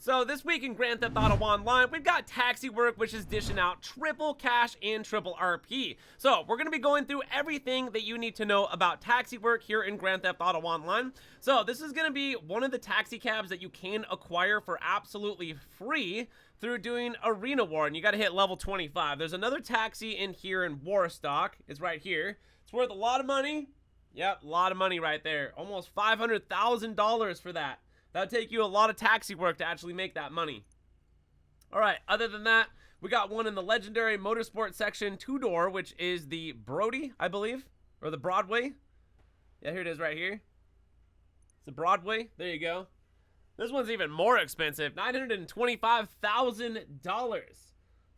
So this week in Grand Theft Auto Online, we've got taxi work, which is dishing out triple cash and triple RP. So we're going to be going through everything that you need to know about taxi work here in Grand Theft Auto Online. So this is going to be one of the taxi cabs that you can acquire for absolutely free through doing Arena War, and you got to hit level 25. There's another taxi in here in Warstock. It's right here. It's worth a lot of money. Yep, a lot of money right there. Almost $500,000 for that. That'll take you a lot of taxi work to actually make that money. Alright, other than that, we got one in the legendary motorsport section, two-door, which is the Brody, I believe. Or the Broadway. Yeah, here it is right here. It's the Broadway. There you go. This one's even more expensive. $925,000.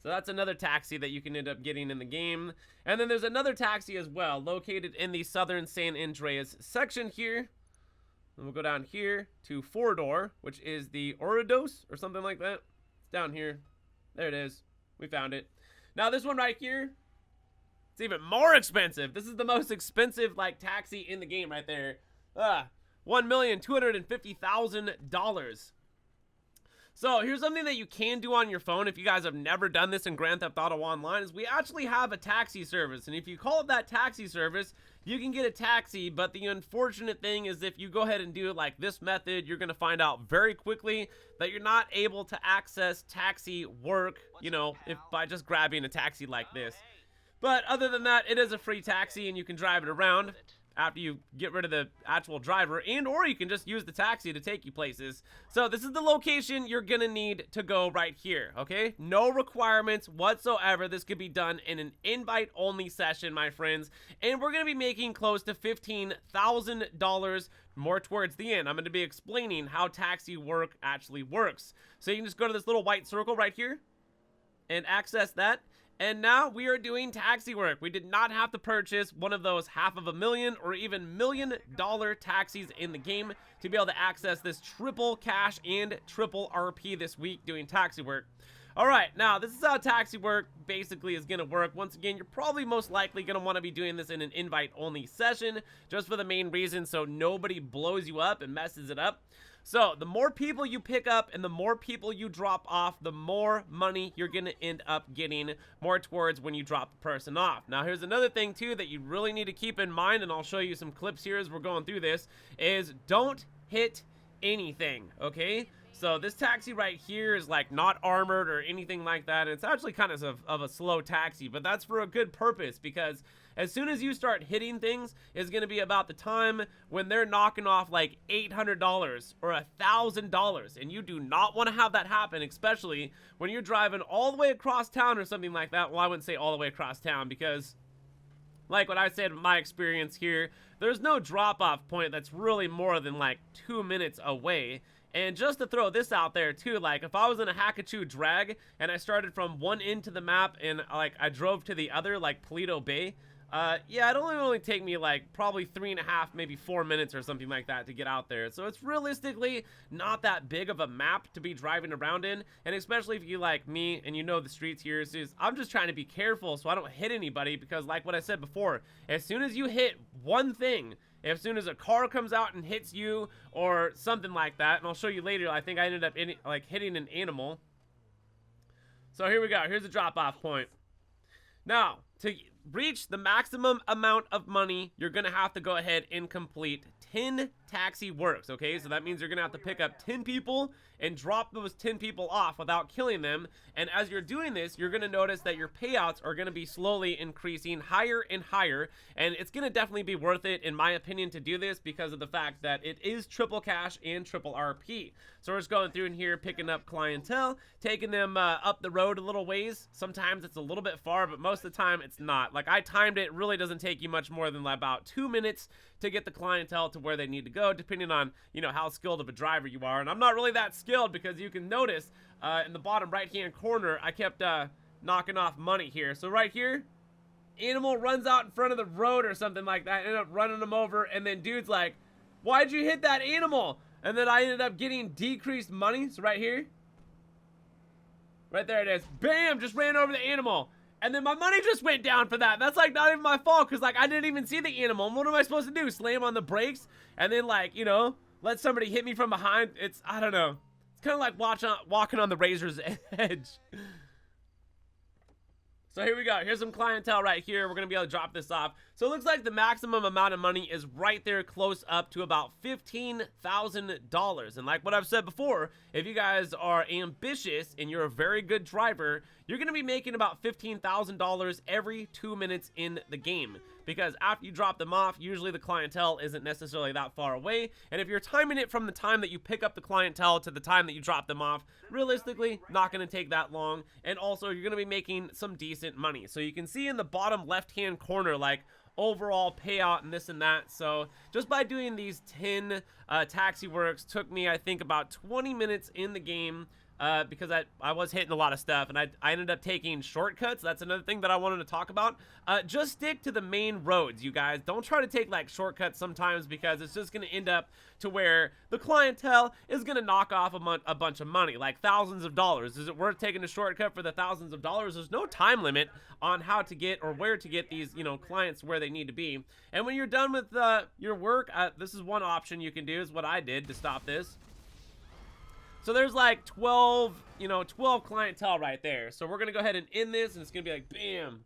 So that's another taxi that you can end up getting in the game. And then there's another taxi as well, located in the southern San Andreas section here. And we'll go down here to four-door, which is the Oridos or something like that. It's down here. There it is. We found it. Now this one right here, it's even more expensive. This is the most expensive like taxi in the game right there. $1,250,000. So here's something that you can do on your phone if you guys have never done this in Grand Theft Auto Online is we actually have a taxi service. And if you call it that taxi service, you can get a taxi. But the unfortunate thing is if you go ahead and do it like this method, you're going to find out very quickly that you're not able to access taxi work, you know, if by just grabbing a taxi like this. But other than that, it is a free taxi and you can drive it around after you get rid of the actual driver, and or you can just use the taxi to take you places. So this is the location you're gonna need to go right here, okay? No requirements whatsoever. This could be done in an invite only session, my friends, and we're gonna be making close to $15,000 more towards the end. I'm gonna be explaining how taxi work actually works. So you can just go to this little white circle right here and access that. And now we are doing taxi work. We did not have to purchase one of those $500,000 or even $1 million taxis in the game to be able to access this triple cash and triple RP this week doing taxi work. Alright, now this is how taxi work basically is going to work. Once again, you're probably most likely going to want to be doing this in an invite-only session just for the main reason so nobody blows you up and messes it up. So the more people you pick up and the more people you drop off, the more money you're going to end up getting more towards when you drop a person off. Now here's another thing too that you really need to keep in mind, and I'll show you some clips here as we're going through this, is don't hit anything, okay? So this taxi right here is like not armored or anything like that. It's actually kind of a slow taxi, but that's for a good purpose because as soon as you start hitting things is going to be about the time when they're knocking off like $800 or $1,000, and you do not want to have that happen, especially when you're driving all the way across town or something like that. Well, I wouldn't say all the way across town because like what I said in my experience here, there's no drop-off point that's really more than like 2 minutes away. And just to throw this out there too, like if I was in a Hakachoo drag and I started from one end to the map and like I drove to the other, like Paleto Bay, yeah, it'll only take me like probably 3.5, maybe 4 minutes or something like that to get out there. So it's realistically not that big of a map to be driving around in. And especially if you like me and you know the streets here, is I'm just trying to be careful so I don't hit anybody because like what I said before, as soon as you hit one thing, as soon as a car comes out and hits you or something like that, and I'll show you later, I think I ended up hitting an animal. So here we go. Here's a drop-off point. Now, to reach the maximum amount of money, you're going to have to go ahead and complete 10 taxi works, okay? So that means you're going to have to pick up 10 people and drop those 10 people off without killing them. And as you're doing this, you're going to notice that your payouts are going to be slowly increasing higher and higher. And it's going to definitely be worth it, in my opinion, to do this because of the fact that it is triple cash and triple RP. So we're just going through in here, picking up clientele, taking them up the road a little ways. Sometimes it's a little bit far, but most of the time it's not. Like I timed it, really doesn't take you much more than about 2 minutes to get the clientele to where they need to go, depending on, you know, how skilled of a driver you are. And I'm not really that skilled because you can notice in the bottom right hand corner I kept knocking off money here. So right here, animal runs out in front of the road or something like that, I ended up running them over, and then dude's like, why'd you hit that animal? And then I ended up getting decreased money. So right here, right there it is, bam, just ran over the animal. And then my money just went down for that. That's like not even my fault because like I didn't even see the animal. And what am I supposed to do? Slam on the brakes and then like, you know, let somebody hit me from behind? It's, I don't know. It's kind of like walking on the razor's edge. So here we go. Here's some clientele right here. We're going to be able to drop this off. So it looks like the maximum amount of money is right there close up to about $15,000. And like what I've said before, if you guys are ambitious and you're a very good driver, you're going to be making about $15,000 every 2 minutes in the game. Because after you drop them off, usually the clientele isn't necessarily that far away. And if you're timing it from the time that you pick up the clientele to the time that you drop them off, realistically, not going to take that long. And also, you're going to be making some decent money. So you can see in the bottom left-hand corner, like, overall payout and this and that. So just by doing these 10 taxi works took me, I think, about 20 minutes in the game. Because I was hitting a lot of stuff, and I ended up taking shortcuts. That's another thing that I wanted to talk about. Just stick to the main roads, you guys. Don't try to take like shortcuts sometimes, because it's just going to end up to where the clientele is going to knock off a bunch of money, like thousands of dollars. Is it worth taking a shortcut for the thousands of dollars? There's no time limit on how to get or where to get these, you know, clients where they need to be. And when you're done with your work, this is one option you can do, is what I did to stop this. So there's like 12 clientele right there. So we're going to go ahead and end this, and it's going to be like, bam.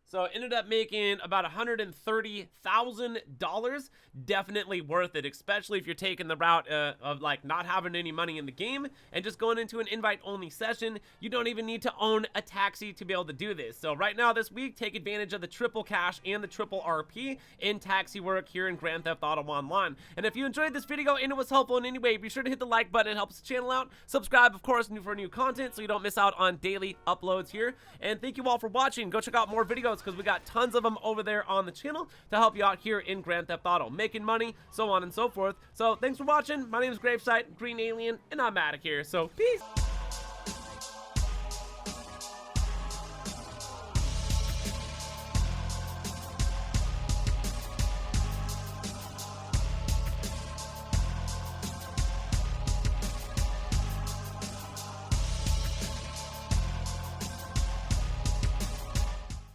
So it ended up making about $130,000. Definitely worth it, especially if you're taking the route of like not having any money in the game and just going into an invite-only session. You don't even need to own a taxi to be able to do this. So right now this week, take advantage of the triple cash and the triple RP in taxi work here in Grand Theft Auto Online. And if you enjoyed this video and it was helpful in any way, be sure to hit the like button. It helps the channel out. Subscribe, of course, for new content so you don't miss out on daily uploads here. And thank you all for watching. Go check out more videos, because we got tons of them over there on the channel to help you out here in Grand Theft Auto, making money, so on and so forth. So thanks for watching. My name is GRAVESIGHT, Green Alien, and I'm out of here. So peace.